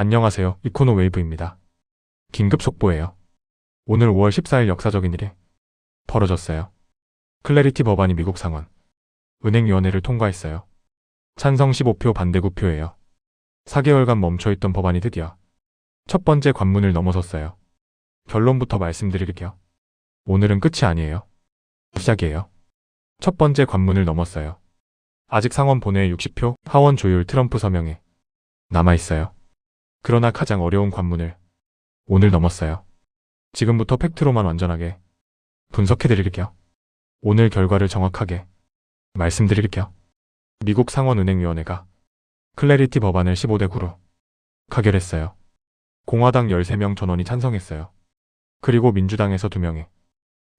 안녕하세요. 이코노 웨이브입니다. 긴급 속보예요. 오늘 5월 14일 역사적인 일이 벌어졌어요. 클래리티 법안이 미국 상원 은행위원회를 통과했어요. 찬성 15표 반대 9표예요. 4개월간 멈춰있던 법안이 드디어 첫 번째 관문을 넘어섰어요. 결론부터 말씀드릴게요. 오늘은 끝이 아니에요. 시작이에요. 첫 번째 관문을 넘었어요. 아직 상원 본회의 60표, 하원 조율 트럼프 서명이 남아있어요. 그러나 가장 어려운 관문을 오늘 넘었어요. 지금부터 팩트로만 완전하게 분석해드릴게요. 오늘 결과를 정확하게 말씀드릴게요. 미국 상원은행위원회가 클래리티 법안을 15대 9로 가결했어요. 공화당 13명 전원이 찬성했어요. 그리고 민주당에서 2명이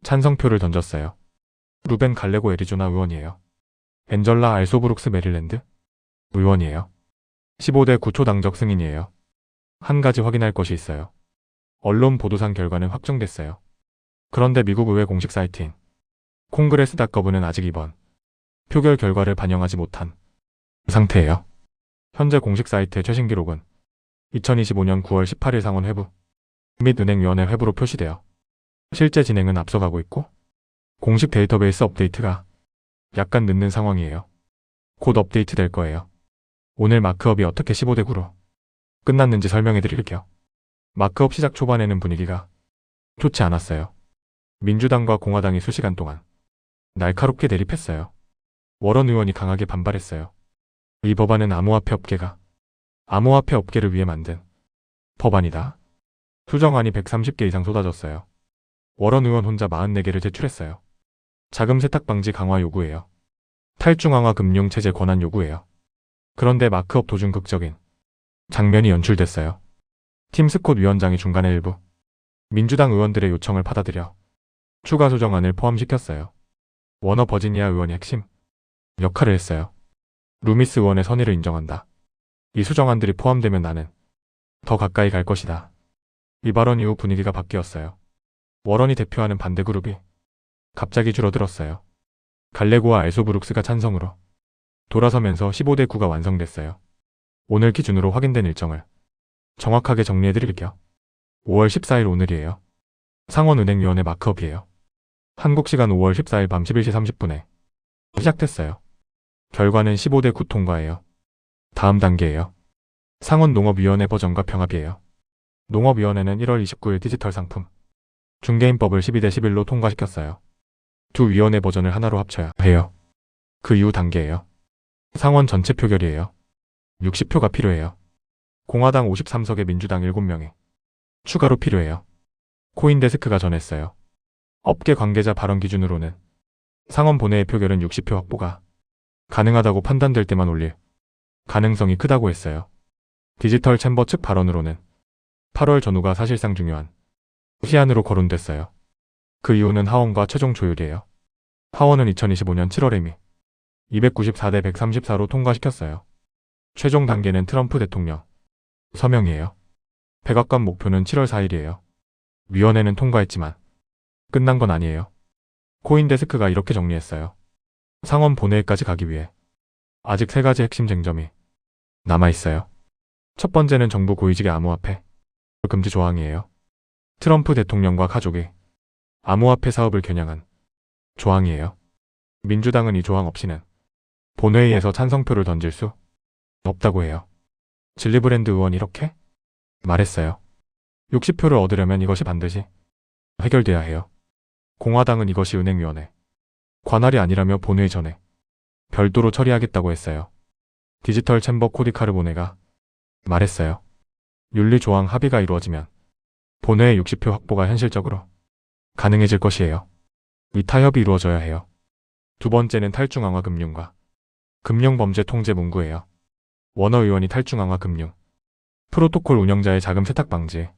찬성표를 던졌어요. 루벤 갈레고 애리조나 의원이에요. 앤젤라 알소브룩스 메릴랜드 의원이에요. 15대 9 초당적 승인이에요. 한 가지 확인할 것이 있어요. 언론 보도상 결과는 확정됐어요. 그런데 미국 의회 공식 사이트인 콩그레스.gov는 아직 이번 표결 결과를 반영하지 못한 상태예요. 현재 공식 사이트의 최신 기록은 2025년 9월 18일 상원 회부 및 은행위원회 회부로 표시되어 실제 진행은 앞서가고 있고 공식 데이터베이스 업데이트가 약간 늦는 상황이에요. 곧 업데이트 될 거예요. 오늘 마크업이 어떻게 15대 9로 끝났는지 설명해 드릴게요. 마크업 시작 초반에는 분위기가 좋지 않았어요. 민주당과 공화당이 수시간 동안 날카롭게 대립했어요. 워런 의원이 강하게 반발했어요. 이 법안은 암호화폐 업계를 위해 만든 법안이다. 수정안이 130개 이상 쏟아졌어요. 워런 의원 혼자 44개를 제출했어요. 자금 세탁 방지 강화 요구예요. 탈중앙화 금융 체제 권한 요구예요. 그런데 마크업 도중 극적인 장면이 연출됐어요. 팀 스콧 위원장이 중간에 일부 민주당 의원들의 요청을 받아들여 추가 수정안을 포함시켰어요. 워너 버지니아 의원이 핵심 역할을 했어요. 루미스 의원의 선의를 인정한다. 이 수정안들이 포함되면 나는 더 가까이 갈 것이다. 이 발언 이후 분위기가 바뀌었어요. 워런이 대표하는 반대 그룹이 갑자기 줄어들었어요. 갈레고와 알소브룩스가 찬성으로 돌아서면서 15대 9가 완성됐어요. 오늘 기준으로 확인된 일정을 정확하게 정리해드릴게요. 5월 14일 오늘이에요. 상원은행위원회 마크업이에요. 한국 시간 5월 14일 밤 11시 30분에 시작됐어요. 결과는 15대 9 통과예요. 다음 단계예요. 상원농업위원회 버전과 병합이에요. 농업위원회는 1월 29일 디지털 상품 중개인법을 12대 11로 통과시켰어요. 두 위원회 버전을 하나로 합쳐야 해요. 그 이후 단계예요. 상원 전체 표결이에요. 60표가 필요해요. 공화당 53석에 민주당 7명이 추가로 필요해요. 코인데스크가 전했어요. 업계 관계자 발언 기준으로는 상원 본회의 표결은 60표 확보가 가능하다고 판단될 때만 올릴 가능성이 크다고 했어요. 디지털 챔버 측 발언으로는 8월 전후가 사실상 중요한 시한으로 거론됐어요. 그 이유는 하원과 최종 조율이에요. 하원은 2025년 7월에 이미 294대 134로 통과시켰어요. 최종 단계는 트럼프 대통령 서명이에요. 백악관 목표는 7월 4일이에요. 위원회는 통과했지만 끝난 건 아니에요. 코인데스크가 이렇게 정리했어요. 상원 본회의까지 가기 위해 아직 3가지 핵심 쟁점이 남아있어요. 첫 번째는 정부 고위직의 암호화폐 금지 조항이에요. 트럼프 대통령과 가족이 암호화폐 사업을 겨냥한 조항이에요. 민주당은 이 조항 없이는 본회의에서 찬성표를 던질 수 없다고 해요. 질리브랜드 의원이 이렇게 말했어요. 60표를 얻으려면 이것이 반드시 해결돼야 해요. 공화당은 이것이 은행위원회 관할이 아니라며 본회의 전에 별도로 처리하겠다고 했어요. 디지털 챔버 코디 카르보네가 말했어요. 윤리조항 합의가 이루어지면 본회의 60표 확보가 현실적으로 가능해질 것이에요. 이 타협이 이루어져야 해요. 두 번째는 탈중앙화 금융과 금융범죄 통제 문구예요. 워너 의원이 탈중앙화 금융 프로토콜 운영자의 자금 세탁 방지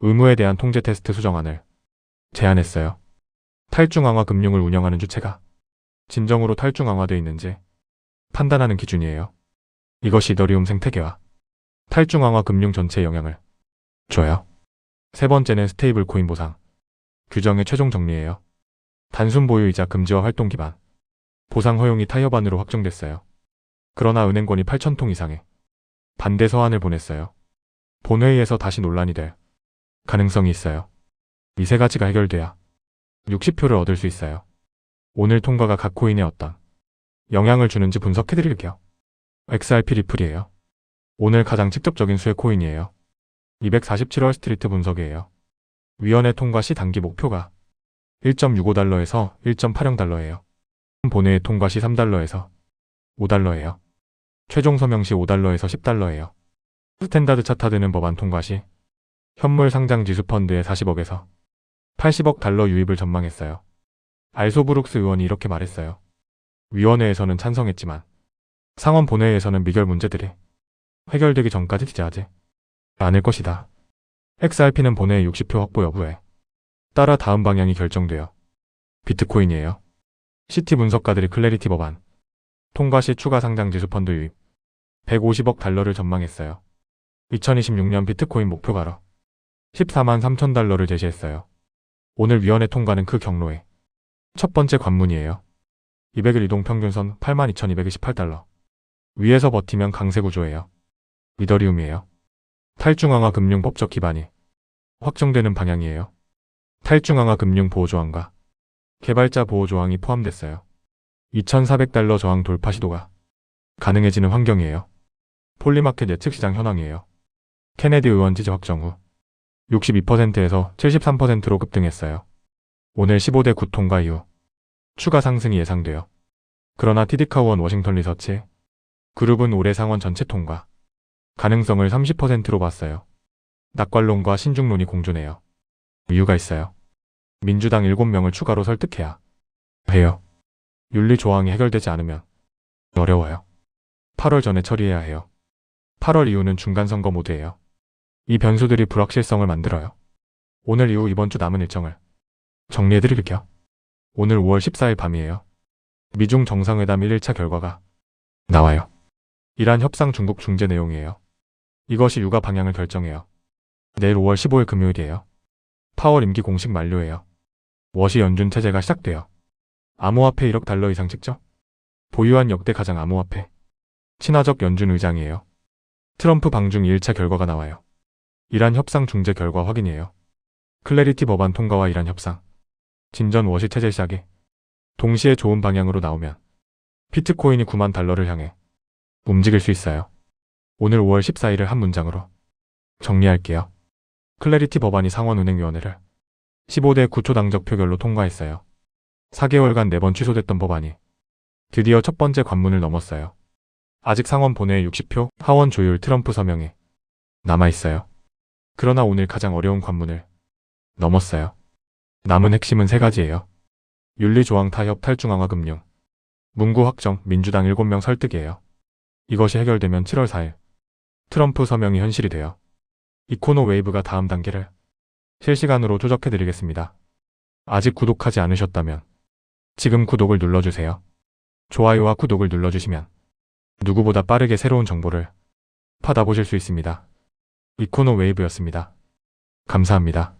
의무에 대한 통제 테스트 수정안을 제안했어요. 탈중앙화 금융을 운영하는 주체가 진정으로 탈중앙화되어 있는지 판단하는 기준이에요. 이것이 이더리움 생태계와 탈중앙화 금융 전체에 영향을 줘요. 세 번째는 스테이블 코인 보상 규정의 최종 정리예요. 단순 보유이자 금지와 활동 기반 보상 허용이 타협안으로 확정됐어요. 그러나 은행권이 8,000통 이상의 반대 서한을 보냈어요. 본회의에서 다시 논란이 될 가능성이 있어요. 이 세 가지가 해결돼야 60표를 얻을 수 있어요. 오늘 통과가 각 코인에 어떤 영향을 주는지 분석해드릴게요. XRP 리플이에요. 오늘 가장 직접적인 수혜 코인이에요. 247월 스트리트 분석이에요. 위원회 통과 시 단기 목표가 1.65달러에서 1.80달러예요. 본회의 통과 시 3달러에서 5달러예요. 최종 서명 시 5달러에서 10달러예요. 스탠다드 차트되는 법안 통과 시 현물 상장 지수 펀드에 40억에서 80억 달러 유입을 전망했어요. 알소브룩스 의원이 이렇게 말했어요. 위원회에서는 찬성했지만 상원 본회의에서는 미결 문제들이 해결되기 전까지 기재하지 않을 것이다. XRP는 본회의 60표 확보 여부에 따라 다음 방향이 결정되어 비트코인이에요. 시티 분석가들이 클래리티 법안 통과 시 추가 상장 지수 펀드 유입 150억 달러를 전망했어요. 2026년 비트코인 목표가로 14만 3천 달러를 제시했어요. 오늘 위원회 통과는 그 경로의 첫 번째 관문이에요. 200일 이동 평균선 82,228달러. 위에서 버티면 강세 구조예요. 이더리움이에요. 탈중앙화 금융 법적 기반이 확정되는 방향이에요. 탈중앙화 금융 보호조항과 개발자 보호조항이 포함됐어요. 2,400달러 저항 돌파 시도가 가능해지는 환경이에요. 폴리마켓 예측시장 현황이에요. 케네디 의원 지지 확정 후 62%에서 73%로 급등했어요. 오늘 15대 9 통과 이후 추가 상승이 예상돼요. 그러나 티디카우원 워싱턴 리서치 그룹은 올해 상원 전체 통과 가능성을 30%로 봤어요. 낙관론과 신중론이 공존해요. 이유가 있어요. 민주당 7명을 추가로 설득해야 해요. 윤리 조항이 해결되지 않으면 어려워요. 8월 전에 처리해야 해요. 8월 이후는 중간선거 모드예요. 이 변수들이 불확실성을 만들어요. 오늘 이후 이번 주 남은 일정을 정리해드릴게요. 오늘 5월 14일 밤이에요. 미중 정상회담 1일차 결과가 나와요. 이란 협상 중국 중재 내용이에요. 이것이 유가 방향을 결정해요. 내일 5월 15일 금요일이에요. 파월 임기 공식 만료예요. 워시 연준 체제가 시작돼요. 암호화폐 1억 달러 이상 직접 보유한 역대 가장 암호화폐 친화적 연준 의장이에요. 트럼프 방중 2일차 결과가 나와요. 이란 협상 중재 결과 확인이에요. 클래리티 법안 통과와 이란 협상 진전 워시 체제 시작이 동시에 좋은 방향으로 나오면 비트코인이 9만 달러를 향해 움직일 수 있어요. 오늘 5월 14일을 한 문장으로 정리할게요. 클래리티 법안이 상원은행위원회를 15대 9초 당적 표결로 통과했어요. 4개월간 4번 취소됐던 법안이 드디어 첫 번째 관문을 넘었어요. 아직 상원 본회의 60표, 하원 조율 트럼프 서명이 남아있어요. 그러나 오늘 가장 어려운 관문을 넘었어요. 남은 핵심은 3가지예요. 윤리조항 타협 탈중앙화 금융, 문구 확정 민주당 7명 설득이에요. 이것이 해결되면 7월 4일 트럼프 서명이 현실이 돼요. 이코노 웨이브가 다음 단계를 실시간으로 조작해드리겠습니다. 아직 구독하지 않으셨다면 지금 구독을 눌러주세요. 좋아요와 구독을 눌러주시면 누구보다 빠르게 새로운 정보를 받아보실 수 있습니다. 이코노 웨이브였습니다. 감사합니다.